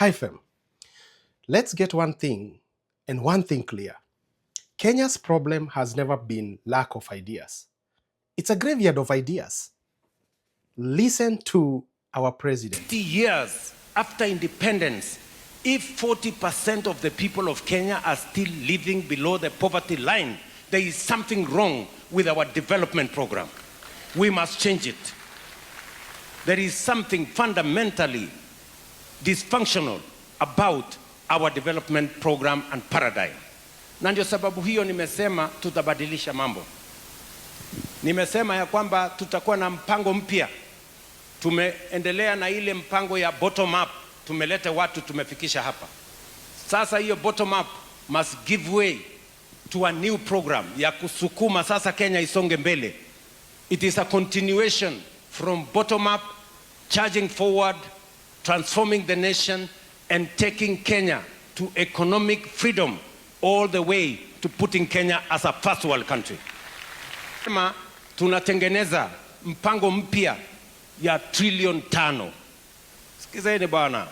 Hi fam, let's get one thing clear. Kenya's problem has never been lack of ideas. It's a graveyard of ideas. Listen to our president. 50 years after independence, if 40% of the people of Kenya are still living below the poverty line, there is something wrong with our development program. We must change it. There is something fundamentally dysfunctional about our development program and paradigm. Na ndio sababu hiyo nimesema tutabadilisha mambo. Nimesema ya kwamba tutakuwa na mpango mpya. Tumeendelea na ile mpango ya bottom up, tumeleta watu tumefikisha hapa. Sasa hiyo bottom up must give way to a new program ya kusukuma sasa Kenya isonge mbele. It is a continuation from bottom up, charging forward, transforming the nation and taking Kenya to economic freedom all the way to putting Kenya as a first world country. Tunatengeneza mpango mpya ya trillion 5. Sikizeni bwana.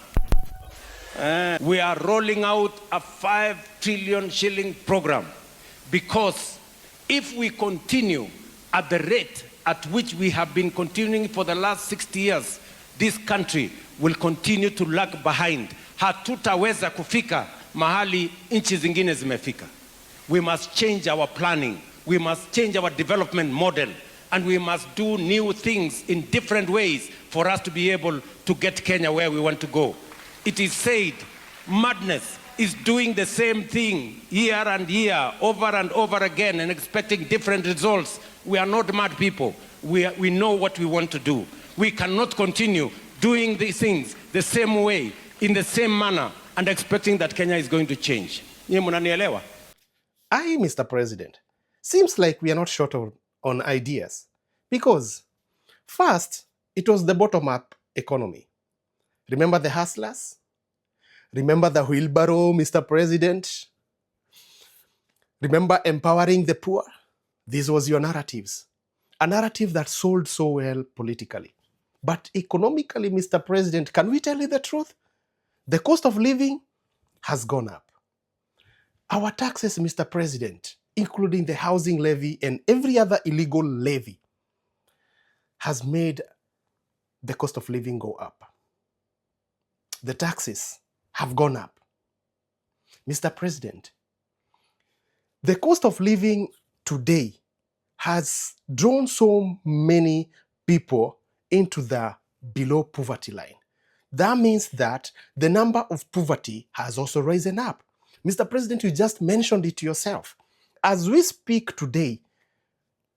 We are rolling out a 5 trillion shilling program because if we continue at the rate at which we have been continuing for the last 60 years, this country will continue to lag behind. Hatutaweza kufika mahali nchi zingine zimefika. We must change our planning. We must change our development model. And we must do new things in different ways for us to be able to get Kenya where we want to go. It is said madness is doing the same thing year and year, over and over again, and expecting different results. We are not mad people. We know what we want to do. We cannot continue doing these things the same way, in the same manner, and expecting that Kenya is going to change. Nyie mnanielewa? Aye, Mr. President. Seems like we are not short on ideas. Because first, it was the bottom-up economy. Remember the hustlers? Remember the wheelbarrow, Mr. President? Remember empowering the poor? This was your narratives. A narrative that sold so well politically. But economically, Mr. President, can we tell you the truth? The cost of living has gone up. Our taxes, Mr. President, including the housing levy and every other illegal levy, has made the cost of living go up. The taxes have gone up. Mr. President, the cost of living today has drawn so many people into the below poverty line. That means that the number of poverty has also risen up. Mr. President, you just mentioned it yourself. As we speak today,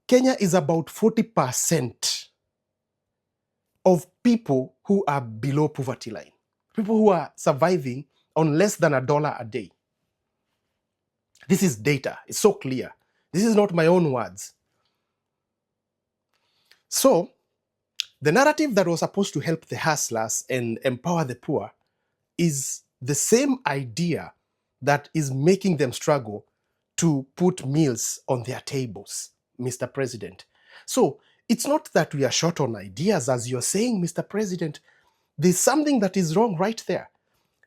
Kenya is about 40% of people who are below poverty line. People who are surviving on less than $1 a day. This is data. It's so clear. This is not my own words. So, the narrative that was supposed to help the hustlers and empower the poor is the same idea that is making them struggle to put meals on their tables, Mr. President. So, it's not that we are short on ideas, as you're saying, Mr. President. There's something that is wrong right there.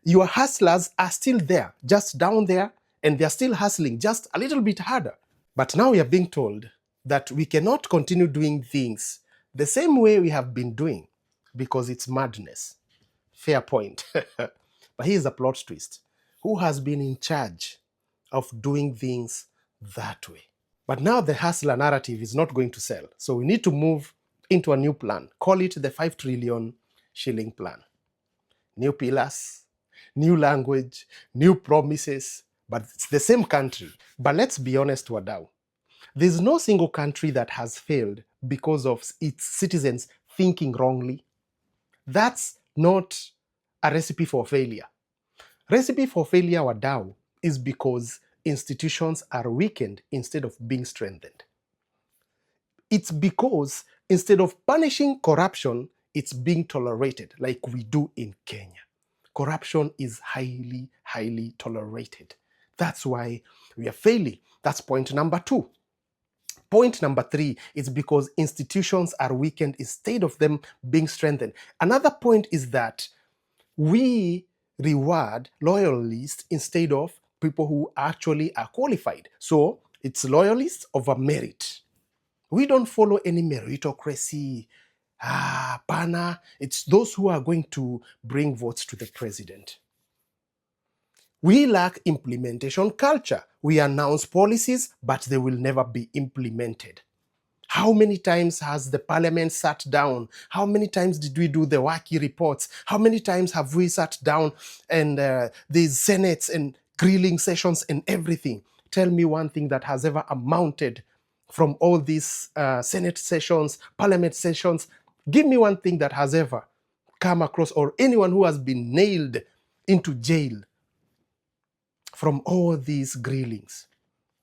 Your hustlers are still there, just down there, and they're still hustling, just a little bit harder. But now we are being told that we cannot continue doing things the same way we have been doing because it's madness. Fair point. But here's a plot twist. Who has been in charge of doing things that way? But now the hustler narrative is not going to sell. So we need to move into a new plan. Call it the 5 trillion shilling plan. New pillars, new language, new promises, but it's the same country. But let's be honest, Wadau. There's no single country that has failed because of its citizens thinking wrongly. That's not a recipe for failure. Recipe for failure, Wadau, is because institutions are weakened instead of being strengthened. It's because instead of punishing corruption, it's being tolerated like we do in Kenya. Corruption is highly, highly tolerated. That's why we are failing. That's point number 2. Point number 3 is because institutions are weakened instead of them being strengthened. Another point is that we reward loyalists instead of people who actually are qualified. So it's loyalists over merit. We don't follow any meritocracy. Pana. It's those who are going to bring votes to the president. We lack implementation culture. We announce policies, but they will never be implemented. How many times has the parliament sat down? How many times did we do the wacky reports? How many times have we sat down and these senates and grilling sessions and everything? Tell me one thing that has ever amounted from all these senate sessions, parliament sessions. Give me one thing that has ever come across, or anyone who has been nailed into jail from all these grillings.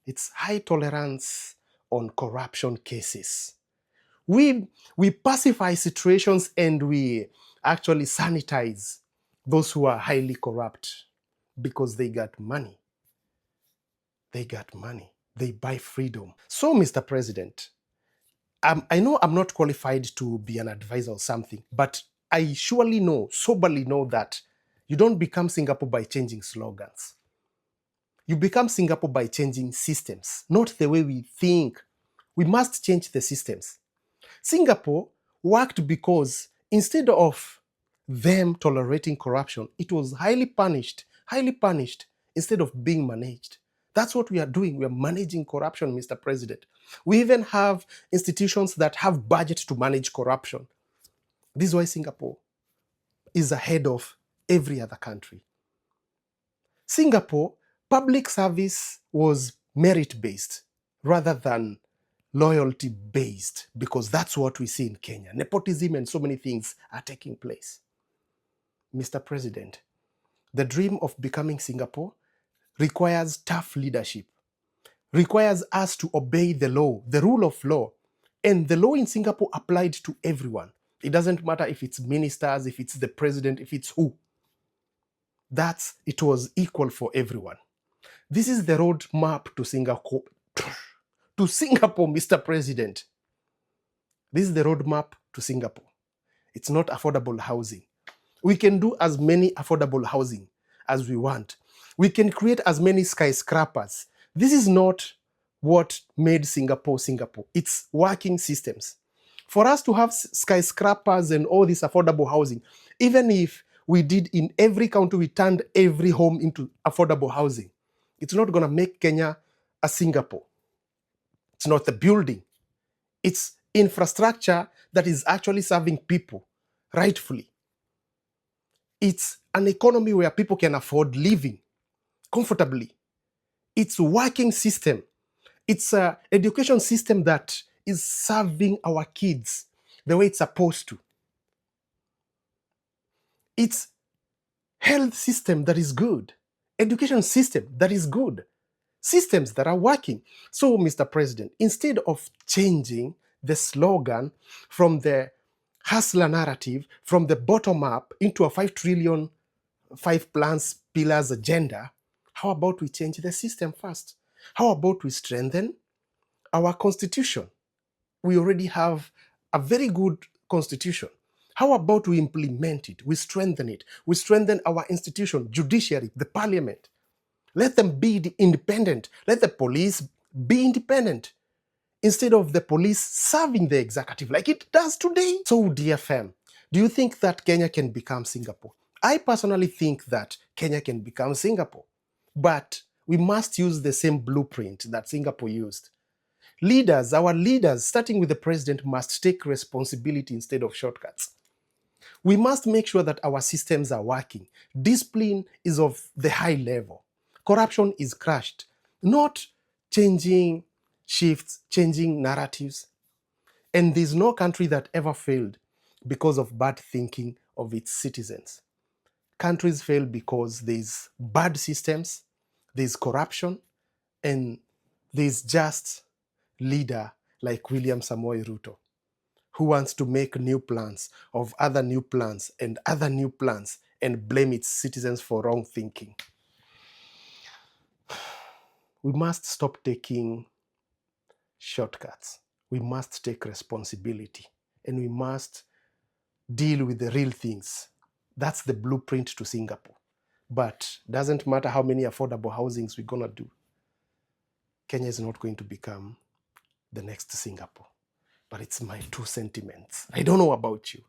It's high tolerance on corruption cases. We pacify situations and we actually sanitize those who are highly corrupt because they got money. They got money. They buy freedom. So, Mr. President, I know I'm not qualified to be an advisor or something, but I surely know, soberly know that you don't become Singapore by changing slogans. You become Singapore by changing systems, not the way we think. We must change the systems. Singapore worked because instead of them tolerating corruption, it was highly punished instead of being managed. That's what we are doing. We are managing corruption, Mr. President. We even have institutions that have budget to manage corruption. This is why Singapore is ahead of every other country. Singapore, public service was merit-based rather than loyalty-based, because that's what we see in Kenya. Nepotism and so many things are taking place. Mr. President, the dream of becoming Singapore requires tough leadership, requires us to obey the law, the rule of law. And the law in Singapore applied to everyone. It doesn't matter if it's ministers, if it's the president, if it's who. It was equal for everyone. This is the road map to Singapore. To Singapore, Mr. President. This is the roadmap to Singapore. It's not affordable housing. We can do as many affordable housing as we want. We can create as many skyscrapers. This is not what made Singapore Singapore. It's working systems. For us to have skyscrapers and all this affordable housing, even if we did in every county, we turned every home into affordable housing, it's not going to make Kenya a Singapore. It's not the building. It's infrastructure that is actually serving people rightfully. It's an economy where people can afford living comfortably. It's a working system. It's an education system that is serving our kids the way it's supposed to. It's health system that is good. Education system that is good. Systems that are working. So, Mr. President, instead of changing the slogan from the hustler narrative, from the bottom up into a 5 trillion, 5 plans, pillars agenda, how about we change the system first? How about we strengthen our constitution? We already have a very good constitution. How about we implement it? We strengthen it. We strengthen our institution, judiciary, the parliament. Let them be independent. Let the police be independent instead of the police serving the executive like it does today. So, DFM, do you think that Kenya can become Singapore? I personally think that Kenya can become Singapore, but we must use the same blueprint that Singapore used. Leaders, our leaders, starting with the president, must take responsibility instead of shortcuts. We must make sure that our systems are working. Discipline is of the high level. Corruption is crushed. Not changing shifts, changing narratives. And there's no country that ever failed because of bad thinking of its citizens. Countries fail because there's bad systems, there's corruption, and there's just leader like William Samoei Ruto, who wants to make new plans of other new plans and other new plans and blame its citizens for wrong thinking. We must stop taking shortcuts. We must take responsibility, and we must deal with the real things. That's the blueprint to Singapore. But doesn't matter how many affordable housings we're going to do. Kenya is not going to become the next Singapore. But it's my two sentiments. I don't know about you.